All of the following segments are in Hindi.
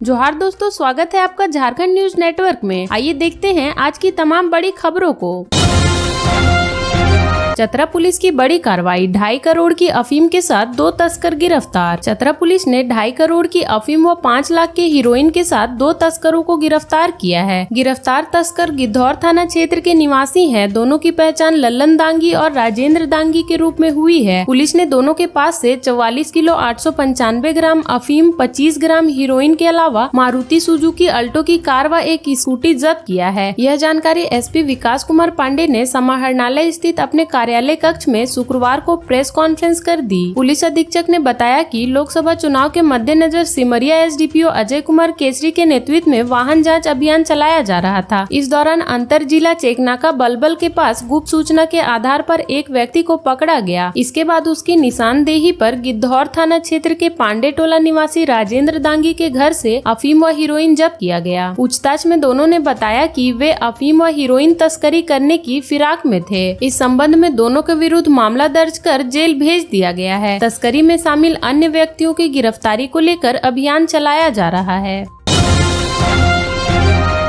जोहार दोस्तों, स्वागत है आपका झारखंड न्यूज नेटवर्क में। आइए देखते हैं आज की तमाम बड़ी खबरों को। चतरा पुलिस की बड़ी कार्रवाई, 2.5 करोड़ की अफीम के साथ 2 तस्कर गिरफ्तार। चतरा पुलिस ने 2.5 करोड़ की अफीम व 5 लाख के हीरोइन के साथ 2 तस्करों को गिरफ्तार किया है। गिरफ्तार तस्कर गिद्धौर थाना क्षेत्र के निवासी हैं। दोनों की पहचान लल्लन दांगी और राजेंद्र दांगी के रूप में हुई है। पुलिस ने दोनों के पास से 44 किलो 895 ग्राम अफीम, 25 ग्राम हीरोइन के अलावा मारुति सुजुकी अल्टो की कार व एक स्कूटी जब्त किया है। यह जानकारी एसपी विकास कुमार पांडे ने समाहरणालय स्थित अपने कार्यालय कक्ष में शुक्रवार को प्रेस कॉन्फ्रेंस कर दी। पुलिस अधीक्षक ने बताया कि लोकसभा चुनाव के मद्देनजर सिमरिया एसडीपीओ अजय कुमार केसरी के नेतृत्व में वाहन जांच अभियान चलाया जा रहा था। इस दौरान अंतर जिला चेकनाका बलबल के पास गुप्त सूचना के आधार पर एक व्यक्ति को पकड़ा गया। इसके बाद उसकी निशानदेही पर गिद्धौर थाना क्षेत्र के पांडे टोला निवासी राजेंद्र दांगी के घर से अफीम व हीरोइन जब्त किया गया। पूछताछ में दोनों ने बताया कि वे अफीम व हीरोइन तस्करी करने की फिराक में थे। इस संबंध में दोनों के विरुद्ध मामला दर्ज कर जेल भेज दिया गया है। तस्करी में शामिल अन्य व्यक्तियों की गिरफ्तारी को लेकर अभियान चलाया जा रहा है।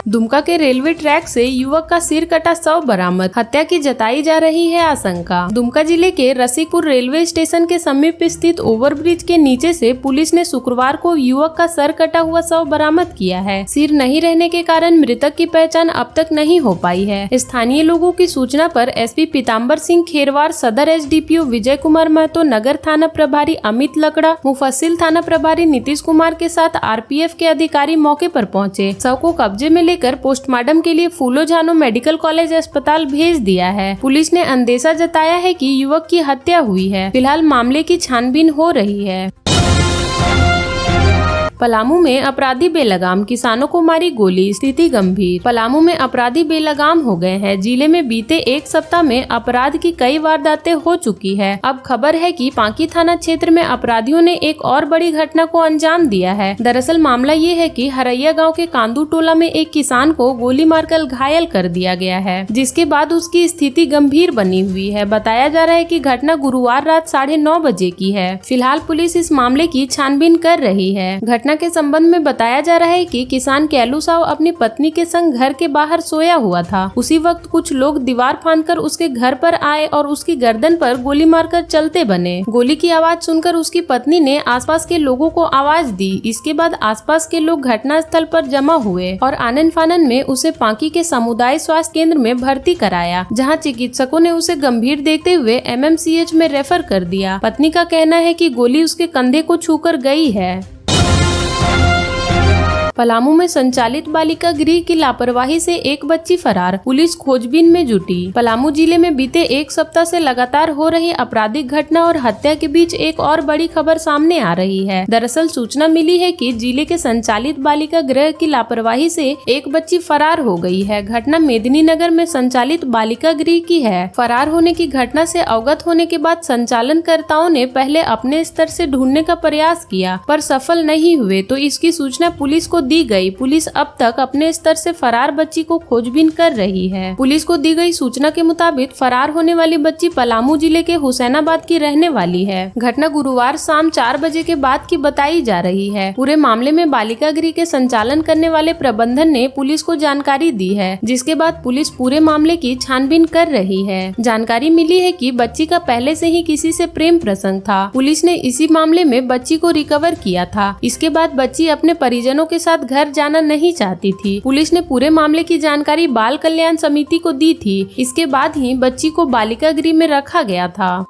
दुमका के रेलवे ट्रैक से युवक का सिर कटा शव बरामद, हत्या की जताई जा रही है आशंका। दुमका जिले के रसीपुर रेलवे स्टेशन के समीप स्थित ओवरब्रिज के नीचे से पुलिस ने शुक्रवार को युवक का सर कटा हुआ शव बरामद किया है। सिर नहीं रहने के कारण मृतक की पहचान अब तक नहीं हो पाई है। स्थानीय लोगों की सूचना पर एसपी पीताम्बर सिंह खेरवार, सदर एसडीपीओ विजय कुमार महतो, नगर थाना प्रभारी अमित लकड़ा, मुफस्सिल थाना प्रभारी नीतीश कुमार के साथ आरपीएफ के अधिकारी मौके पर पहुंचे। शव को कब्जे में कर पोस्टमार्टम के लिए फूलो झानो मेडिकल कॉलेज अस्पताल भेज दिया है। पुलिस ने अंदेशा जताया है कि युवक की हत्या हुई है। फिलहाल मामले की छानबीन हो रही है। पलामू में अपराधी बेलगाम, किसानों को मारी गोली, स्थिति गंभीर। पलामू में अपराधी बेलगाम हो गए हैं। जिले में बीते एक सप्ताह में अपराध की कई वारदातें हो चुकी है। अब खबर है कि पांकी थाना क्षेत्र में अपराधियों ने एक और बड़ी घटना को अंजाम दिया है। दरअसल मामला ये है कि हरैया गांव के कांदू टोला में एक किसान को गोली मारकर घायल कर दिया गया है, जिसके बाद उसकी स्थिति गंभीर बनी हुई है। बताया जा रहा है कि घटना गुरुवार रात 9:30 बजे की है। फिलहाल पुलिस इस मामले की छानबीन कर रही है। घटना के संबंध में बताया जा रहा है कि किसान कैलू साव अपनी पत्नी के संग घर के बाहर सोया हुआ था। उसी वक्त कुछ लोग दीवार फांदकर उसके घर पर आए और उसकी गर्दन पर गोली मारकर चलते बने। गोली की आवाज सुनकर उसकी पत्नी ने आसपास के लोगों को आवाज दी। इसके बाद आसपास के लोग घटनास्थल पर जमा हुए और आनन फानन में उसे पांकी के समुदाय स्वास्थ्य केंद्र में भर्ती कराया, जहां चिकित्सकों ने उसे गंभीर देखते हुए एमएमसीएच में रेफर कर दिया। पत्नी का कहना है कि गोली उसके कंधे को छूकर गई है। पलामू में संचालित बालिका गृह की लापरवाही से एक बच्ची फरार, पुलिस खोजबीन में जुटी। पलामू जिले में बीते एक सप्ताह से लगातार हो रही आपराधिक घटना और हत्या के बीच एक और बड़ी खबर सामने आ रही है। दरअसल सूचना मिली है कि जिले के संचालित बालिका गृह की लापरवाही से एक बच्ची फरार हो गई है। घटना मेदिनी नगर में संचालित बालिका गृह की है। फरार होने की घटना से अवगत होने के बाद संचालनकर्ताओं ने पहले अपने स्तर से ढूंढने का प्रयास किया, पर सफल नहीं हुए, तो इसकी सूचना पुलिस को दी गई। पुलिस अब तक अपने स्तर से फरार बच्ची को खोजबीन कर रही है। पुलिस को दी गई सूचना के मुताबिक फरार होने वाली बच्ची पलामू जिले के हुसैनाबाद की रहने वाली है। घटना गुरुवार शाम 4 बजे के बाद की बताई जा रही है। पूरे मामले में बालिका गृह के संचालन करने वाले प्रबंधन ने पुलिस को जानकारी दी है, जिसके बाद पुलिस पूरे मामले की छानबीन कर रही है। जानकारी मिली है कि बच्ची का पहले से ही किसी से प्रेम प्रसंग था। पुलिस ने इसी मामले में बच्ची को रिकवर किया था। इसके बाद बच्ची अपने परिजनों के साथ घर जाना नहीं चाहती थी। पुलिस ने पूरे मामले की जानकारी बाल कल्याण समिति को दी थी। इसके बाद ही बच्ची को बालिका गृह में रखा गया था।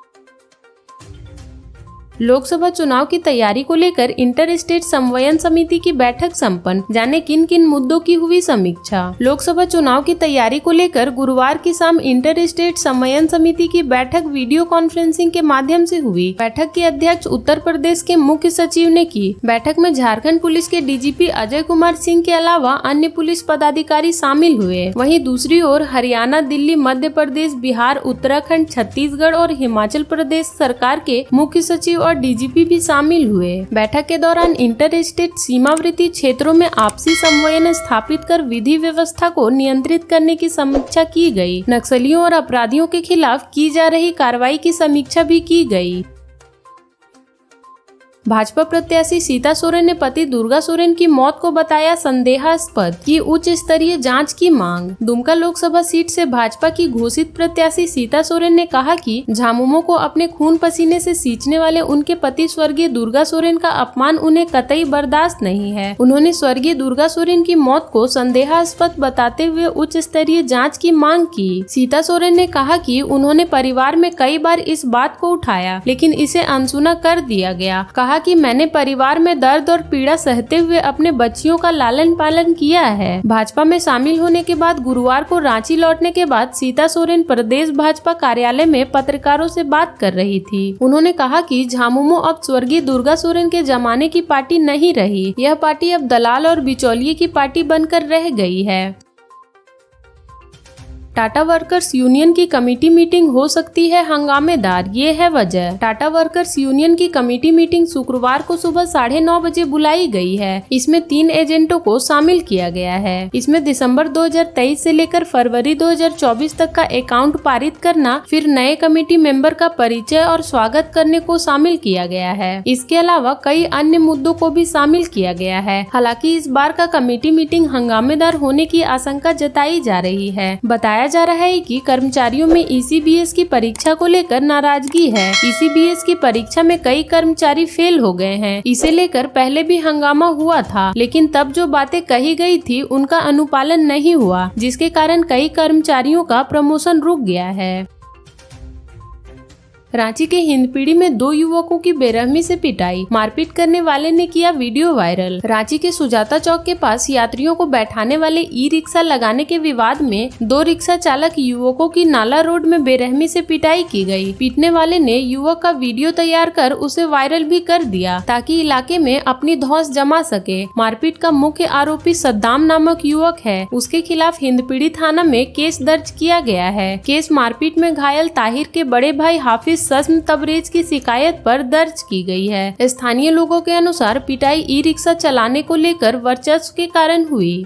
लोकसभा चुनाव की तैयारी को लेकर इंटर स्टेट समन्वयन समिति की बैठक संपन्न, जाने किन किन मुद्दों की हुई समीक्षा। लोकसभा चुनाव की तैयारी को लेकर गुरुवार की शाम इंटर स्टेट समन्वयन समिति की बैठक वीडियो कॉन्फ्रेंसिंग के माध्यम से हुई। बैठक की अध्यक्ष उत्तर प्रदेश के मुख्य सचिव ने की। बैठक में झारखंड पुलिस के डीजीपी अजय कुमार सिंह के अलावा अन्य पुलिस पदाधिकारी शामिल हुए। वहीं दूसरी ओर हरियाणा, दिल्ली, मध्य प्रदेश, बिहार, उत्तराखंड, छत्तीसगढ़ और हिमाचल प्रदेश सरकार के मुख्य सचिव और डीजीपी भी शामिल हुए। बैठक के दौरान इंटर स्टेट सीमावर्ती क्षेत्रों में आपसी समन्वय स्थापित कर विधि व्यवस्था को नियंत्रित करने की समीक्षा की गई। नक्सलियों और अपराधियों के खिलाफ की जा रही कार्रवाई की समीक्षा भी की गई। भाजपा प्रत्याशी सीता सोरेन ने पति दुर्गा सोरेन की मौत को बताया संदेहास्पद, की उच्च स्तरीय जांच की मांग। दुमका लोकसभा सीट से भाजपा की घोषित प्रत्याशी सीता सोरेन ने कहा कि झामुमो को अपने खून पसीने से सींचने वाले उनके पति स्वर्गीय दुर्गा सोरेन का अपमान उन्हें कतई बर्दाश्त नहीं है। उन्होंने स्वर्गीय दुर्गा सोरेन की मौत को संदेहास्पद बताते हुए उच्च स्तरीय जांच की मांग की। सीता सोरेन ने कहा कि उन्होंने परिवार में कई बार इस बात को उठाया, लेकिन इसे अनसुना कर दिया गया। कहा कि मैंने परिवार में दर्द और पीड़ा सहते हुए अपने बच्चियों का लालन पालन किया है। भाजपा में शामिल होने के बाद गुरुवार को रांची लौटने के बाद सीता सोरेन प्रदेश भाजपा कार्यालय में पत्रकारों से बात कर रही थी। उन्होंने कहा कि झामुमो अब स्वर्गीय दुर्गा सोरेन के जमाने की पार्टी नहीं रही, यह पार्टी अब दलाल और बिचौलिए की पार्टी बनकर रह गई है। टाटा वर्कर्स यूनियन की कमेटी मीटिंग हो सकती है हंगामेदार, ये है वजह। टाटा वर्कर्स यूनियन की कमेटी मीटिंग शुक्रवार को सुबह 9:30 बजे बुलाई गई है। इसमें 3 एजेंटों को शामिल किया गया है। इसमें दिसंबर 2023 से लेकर फरवरी 2024 तक का अकाउंट पारित करना, फिर नए कमेटी मेंबर का परिचय और स्वागत करने को शामिल किया गया है। इसके अलावा कई अन्य मुद्दों को भी शामिल किया गया है। हालांकि इस बार का कमेटी मीटिंग हंगामेदार होने की आशंका जताई जा रही है। बताया जा रहा है कि कर्मचारियों में ईसीबीएस की परीक्षा को लेकर नाराजगी है। ईसीबीएस की परीक्षा में कई कर्मचारी फेल हो गए हैं। इसे लेकर पहले भी हंगामा हुआ था, लेकिन तब जो बातें कही गई थी उनका अनुपालन नहीं हुआ, जिसके कारण कई कर्मचारियों का प्रमोशन रुक गया है। रांची के हिंदपीढ़ी में 2 युवकों की बेरहमी से पिटाई, मारपीट करने वाले ने किया वीडियो वायरल। रांची के सुजाता चौक के पास यात्रियों को बैठाने वाले ई रिक्शा लगाने के विवाद में 2 रिक्शा चालक युवकों की नाला रोड में बेरहमी से पिटाई की गई। पीटने वाले ने युवक का वीडियो तैयार कर उसे वायरल भी कर दिया ताकि इलाके में अपनी धौंस जमा सके। मारपीट का मुख्य आरोपी सद्दाम नामक युवक है। उसके खिलाफ हिंदपीढ़ी थाना में केस दर्ज किया गया है। केस मारपीट में घायल ताहिर के बड़े भाई हाफिज सस्म तबरेज की शिकायत पर दर्ज की गई है। स्थानीय लोगों के अनुसार पिटाई ई रिक्शा चलाने को लेकर वर्चस्व के कारण हुई।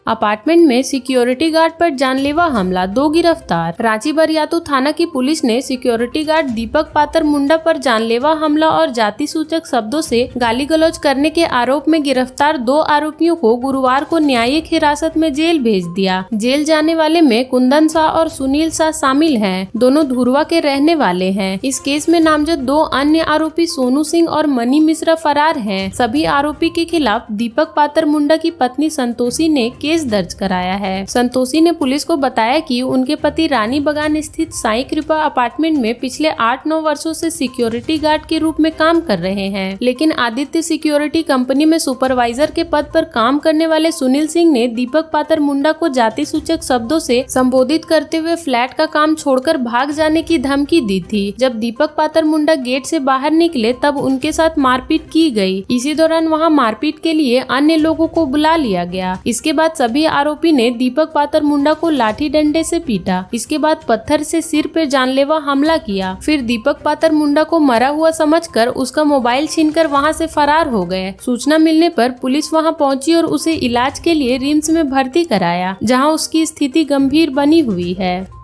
अपार्टमेंट में सिक्योरिटी गार्ड पर जानलेवा हमला, 2 गिरफ्तार। रांची बरियातू थाना की पुलिस ने सिक्योरिटी गार्ड दीपक पातर मुंडा पर जानलेवा हमला और जाति सूचक शब्दों से गाली गलौज करने के आरोप में गिरफ्तार 2 आरोपियों को गुरुवार को न्यायिक हिरासत में जेल भेज दिया। जेल जाने वाले में कुंदन शाह और सुनील शाह शामिल हैं। दोनों धुरवा के रहने वाले हैं। इस केस में नामजद 2 अन्य आरोपी सोनू सिंह और मनी मिश्रा फरार हैं। सभी आरोपी के खिलाफ दीपक पातर मुंडा की पत्नी संतोषी ने केस दर्ज कराया है। संतोषी ने पुलिस को बताया कि उनके पति रानी बगान स्थित साई कृपा अपार्टमेंट में पिछले 8-9 वर्षों से सिक्योरिटी गार्ड के रूप में काम कर रहे हैं, लेकिन आदित्य सिक्योरिटी कंपनी में सुपरवाइजर के पद पर काम करने वाले सुनील सिंह ने दीपक पातर मुंडा को जाति सूचक शब्दों से संबोधित करते हुए फ्लैट का काम छोड़कर भाग जाने की धमकी दी थी। जब दीपक पातर मुंडा गेट से बाहर निकले तब उनके साथ मारपीट की गई। इसी दौरान वहां मारपीट के लिए अन्य लोगों को बुला लिया गया। इसके बाद सभी आरोपी ने दीपक पातर मुंडा को लाठी डंडे से पीटा। इसके बाद पत्थर से सिर पर जानलेवा हमला किया। फिर दीपक पातर मुंडा को मरा हुआ समझकर उसका मोबाइल छीनकर वहां से फरार हो गए। सूचना मिलने पर पुलिस वहां पहुंची और उसे इलाज के लिए रिम्स में भर्ती कराया, जहां उसकी स्थिति गंभीर बनी हुई है।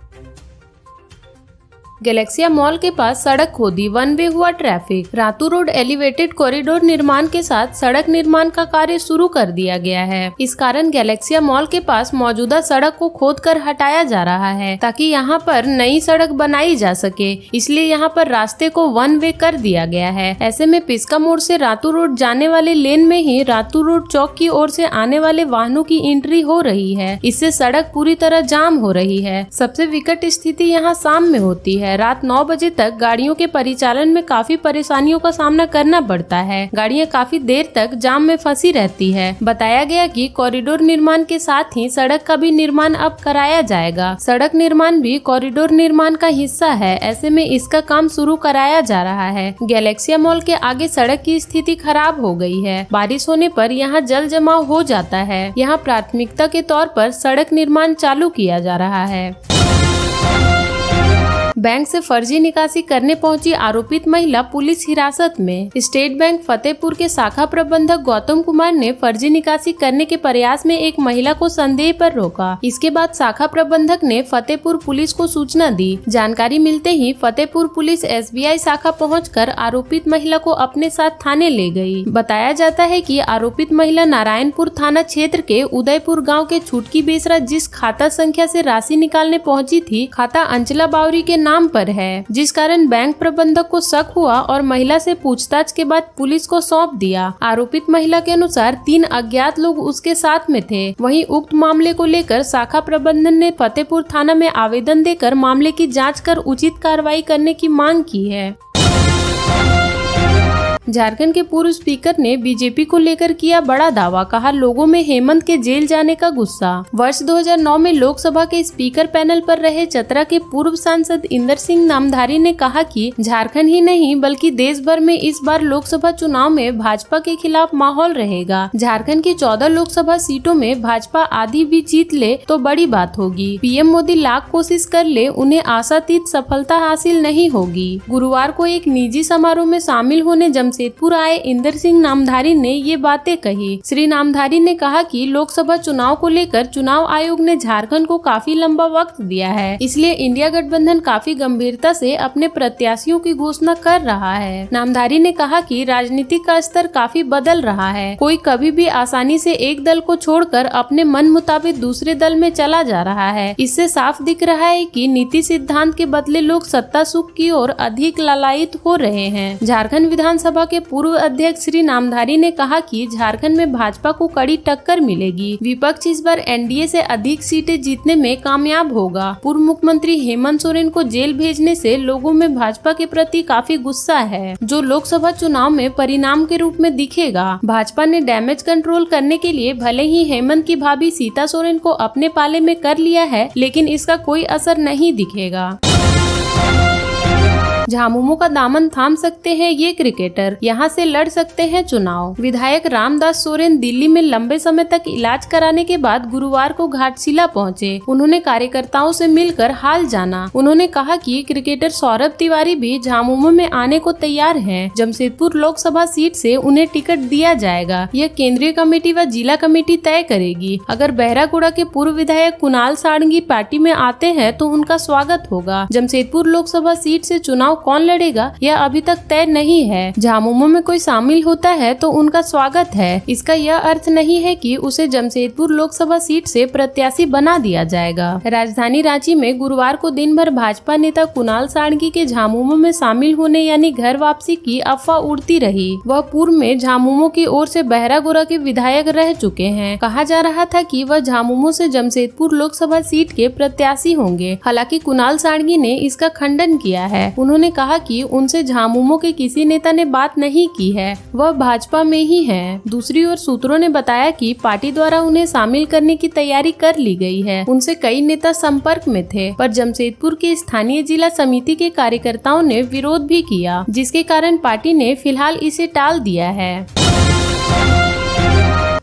गैलेक्सिया मॉल के पास सड़क खोदी, 1 वे हुआ traffic. Ratu road elevated corridor निर्माण के साथ सड़क निर्माण का कार्य शुरू कर दिया गया है। इस कारण गैलेक्सिया मॉल के पास मौजूदा सड़क को खोदकर हटाया जा रहा है ताकि यहां पर नई सड़क बनाई जा सके। इसलिए यहां पर रास्ते को 1 वे कर दिया गया है। ऐसे में पिस्का मोड़ से रातू रोड जाने वाले लेन में ही रातू रोड चौक की ओर से आने वाले वाहनों की एंट्री हो रही है। इससे सड़क पूरी तरह जाम हो रही है। सबसे विकट स्थिति यहाँ शाम में होती है। रात 9 बजे तक गाड़ियों के परिचालन में काफी परेशानियों का सामना करना पड़ता है। गाड़ियां काफी देर तक जाम में फंसी रहती है। बताया गया कि कॉरिडोर निर्माण के साथ ही सड़क का भी निर्माण अब कराया जाएगा। सड़क निर्माण भी कॉरिडोर निर्माण का हिस्सा है। ऐसे में इसका काम शुरू कराया जा रहा है। गैलेक्सिया मॉल के आगे सड़क की स्थिति खराब हो गई है। बारिश होने पर यहाँ जल जमाव हो जाता है। यहाँ प्राथमिकता के तौर पर सड़क निर्माण चालू किया जा रहा है। बैंक से फर्जी निकासी करने पहुंची आरोपित महिला पुलिस हिरासत में। स्टेट बैंक फतेहपुर के शाखा प्रबंधक गौतम कुमार ने फर्जी निकासी करने के प्रयास में एक महिला को संदेह पर रोका। इसके बाद शाखा प्रबंधक ने फतेहपुर पुलिस को सूचना दी। जानकारी मिलते ही फतेहपुर पुलिस SBI शाखा पहुंचकर आरोपित महिला को अपने साथ थाने ले गई। बताया जाता है कि आरोपित महिला नारायणपुर थाना क्षेत्र के उदयपुर गांव के छुटकी बेसरा जिस खाता संख्या से राशि निकालने पहुंची थी, खाता अंचला बावरी के नाम पर है, जिस कारण बैंक प्रबंधक को शक हुआ और महिला से पूछताछ के बाद पुलिस को सौंप दिया। आरोपित महिला के अनुसार 3 अज्ञात लोग उसके साथ में थे। वहीं उक्त मामले को लेकर शाखा प्रबंधन ने फतेहपुर थाना में आवेदन देकर मामले की जांच कर उचित कार्रवाई करने की मांग की है। झारखंड के पूर्व स्पीकर ने बीजेपी को लेकर किया बड़ा दावा, कहा लोगों में हेमंत के जेल जाने का गुस्सा। वर्ष 2009 में लोकसभा के स्पीकर पैनल पर रहे चतरा के पूर्व सांसद इंदर सिंह नामधारी ने कहा कि झारखंड ही नहीं बल्कि देश भर में इस बार लोकसभा चुनाव में भाजपा के खिलाफ माहौल रहेगा। झारखंड की 14 लोकसभा सीटों में भाजपा आधी भी जीत ले तो बड़ी बात होगी। PM मोदी लाख कोशिश कर ले, उन्हें आशातीत सफलता हासिल नहीं होगी। गुरुवार को एक निजी समारोह में शामिल होने जमशेदपुर आए इंदर सिंह नामधारी ने ये बातें कही। श्री नामधारी ने कहा कि लोकसभा चुनाव को लेकर चुनाव आयोग ने झारखंड को काफी लंबा वक्त दिया है, इसलिए इंडिया गठबंधन काफी गंभीरता से अपने प्रत्याशियों की घोषणा कर रहा है। नामधारी ने कहा कि राजनीति का स्तर काफी बदल रहा है। कोई कभी भी आसानी से एक दल को छोड़कर अपने मन मुताबिक दूसरे दल में चला जा रहा है। इससे साफ दिख रहा है कि नीति सिद्धांत के बदले लोग सत्ता सुख की ओर अधिक लालायित हो रहे हैं। झारखंड विधानसभा के पूर्व अध्यक्ष श्री नामधारी ने कहा कि झारखंड में भाजपा को कड़ी टक्कर मिलेगी। विपक्ष इस बार NDA से अधिक सीटें जीतने में कामयाब होगा। पूर्व मुख्यमंत्री हेमंत सोरेन को जेल भेजने से लोगों में भाजपा के प्रति काफी गुस्सा है, जो लोकसभा चुनाव में परिणाम के रूप में दिखेगा। भाजपा ने डैमेज कंट्रोल करने के लिए भले ही हेमंत की भाभी सीता सोरेन को अपने पाले में कर लिया है, लेकिन इसका कोई असर नहीं दिखेगा। झामुमो का दामन थाम सकते हैं ये क्रिकेटर, यहाँ से लड़ सकते हैं चुनाव। विधायक रामदास सोरेन दिल्ली में लंबे समय तक इलाज कराने के बाद गुरुवार को घाटशिला पहुंचे। उन्होंने कार्यकर्ताओं से मिलकर हाल जाना। उन्होंने कहा कि क्रिकेटर सौरभ तिवारी भी झामुमो में आने को तैयार हैं। जमशेदपुर लोकसभा सीट से उन्हें टिकट दिया जाएगा। यह केंद्रीय कमेटी व जिला कमेटी तय करेगी। अगर बहरागोड़ा के पूर्व विधायक कुणाल साड़गी पार्टी में आते हैं तो उनका स्वागत होगा। जमशेदपुर लोकसभा सीट से चुनाव कौन लड़ेगा यह अभी तक तय नहीं है। झामुमो में कोई शामिल होता है तो उनका स्वागत है। इसका यह अर्थ नहीं है कि उसे जमशेदपुर लोकसभा सीट से प्रत्याशी बना दिया जाएगा। राजधानी रांची में गुरुवार को दिन भर भाजपा नेता कुणाल साड़गी के झामुमो में शामिल होने यानी घर वापसी की अफवाह उड़ती रही। वह पूर्व में झामुमो की ओर से बहरागोड़ा के विधायक रह चुके हैं। कहा जा रहा था कि वह झामुमो से जमशेदपुर लोकसभा सीट के प्रत्याशी होंगे। हालांकि कुणाल साड़गी ने इसका खंडन किया है। उन्होंने कहा कि उनसे झामुमो के किसी नेता ने बात नहीं की है, वह भाजपा में ही है। दूसरी ओर सूत्रों ने बताया कि पार्टी द्वारा उन्हें शामिल करने की तैयारी कर ली गई है। उनसे कई नेता संपर्क में थे, पर जमशेदपुर के स्थानीय जिला समिति के कार्यकर्ताओं ने विरोध भी किया, जिसके कारण पार्टी ने फिलहाल इसे टाल दिया है।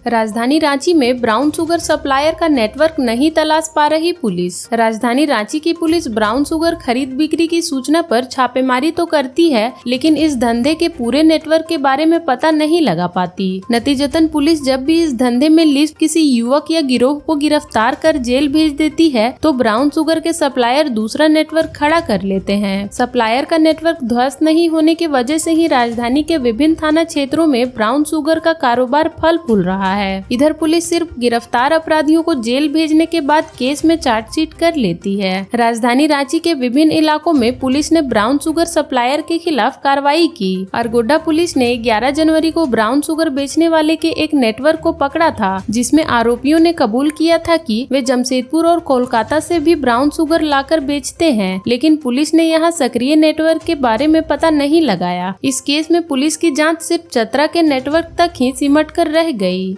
राजधानी रांची में ब्राउन शुगर सप्लायर का नेटवर्क नहीं तलाश पा रही पुलिस। राजधानी रांची की पुलिस ब्राउन शुगर खरीद बिक्री की सूचना पर छापेमारी तो करती है, लेकिन इस धंधे के पूरे नेटवर्क के बारे में पता नहीं लगा पाती। नतीजतन पुलिस जब भी इस धंधे में लिप्त किसी युवक या गिरोह को गिरफ्तार कर जेल भेज देती है तो ब्राउन शुगर के सप्लायर दूसरा नेटवर्क खड़ा कर लेते हैं। सप्लायर का नेटवर्क ध्वस्त नहीं होने की वजह से ही राजधानी के विभिन्न थाना क्षेत्रों में ब्राउन शुगर का कारोबार फल फूल रहा है। इधर पुलिस सिर्फ गिरफ्तार अपराधियों को जेल भेजने के बाद केस में चार्जशीट कर लेती है। राजधानी रांची के विभिन्न इलाकों में पुलिस ने ब्राउन शुगर सप्लायर के खिलाफ कार्रवाई की। अरगोड़ा पुलिस ने 11 जनवरी को ब्राउन शुगर बेचने वाले के एक नेटवर्क को पकड़ा था, जिसमें आरोपियों ने कबूल किया था कि वे जमशेदपुर और कोलकाता से भी ब्राउन शुगर लाकर बेचते हैं, लेकिन पुलिस ने यहाँ सक्रिय नेटवर्क के बारे में पता नहीं लगाया। इस केस में पुलिस की जाँच सिर्फ चतरा के नेटवर्क तक ही सिमट कर रह गयी।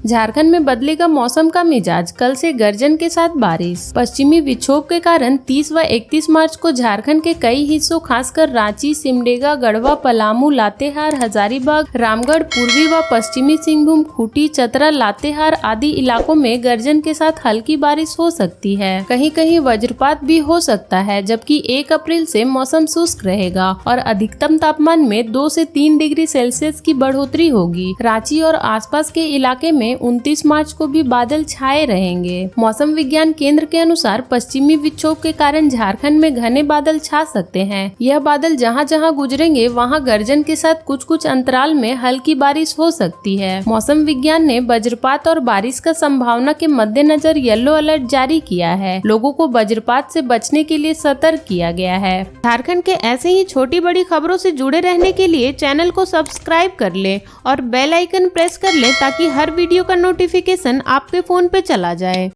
झारखंड में बदलेगा मौसम का मिजाज, कल से गर्जन के साथ बारिश। पश्चिमी विक्षोभ के कारण 30 व 31 मार्च को झारखंड के कई हिस्सों खासकर रांची, सिमडेगा, गढ़वा, पलामू, लातेहार, हजारीबाग, रामगढ़, पूर्वी व पश्चिमी सिंहभूम, खूंटी, चतरा, लातेहार आदि इलाकों में गर्जन के साथ हल्की बारिश हो सकती है। कहीं कहीं वज्रपात भी हो सकता है, जबकि 1 अप्रैल से मौसम शुष्क रहेगा और अधिकतम तापमान में 2 से 3 डिग्री सेल्सियस की बढ़ोतरी होगी। रांची और आसपास के इलाके में 29 मार्च को भी बादल छाए रहेंगे। मौसम विज्ञान केंद्र के अनुसार पश्चिमी विक्षोभ के कारण झारखंड में घने बादल छा सकते हैं। यह बादल जहां जहां गुजरेंगे वहां गर्जन के साथ कुछ कुछ अंतराल में हल्की बारिश हो सकती है। मौसम विज्ञान ने वज्रपात और बारिश का संभावना के मद्देनजर येलो अलर्ट जारी किया है। लोगों को वज्रपात से बचने के लिए सतर्क किया गया है। झारखंड के ऐसे ही छोटी बड़ी खबरों से जुड़े रहने के लिए चैनल को सब्सक्राइब कर ले और बेल आइकन प्रेस कर ले ताकि हर वीडियो का नोटिफिकेशन आपके फोन पे चला जाए।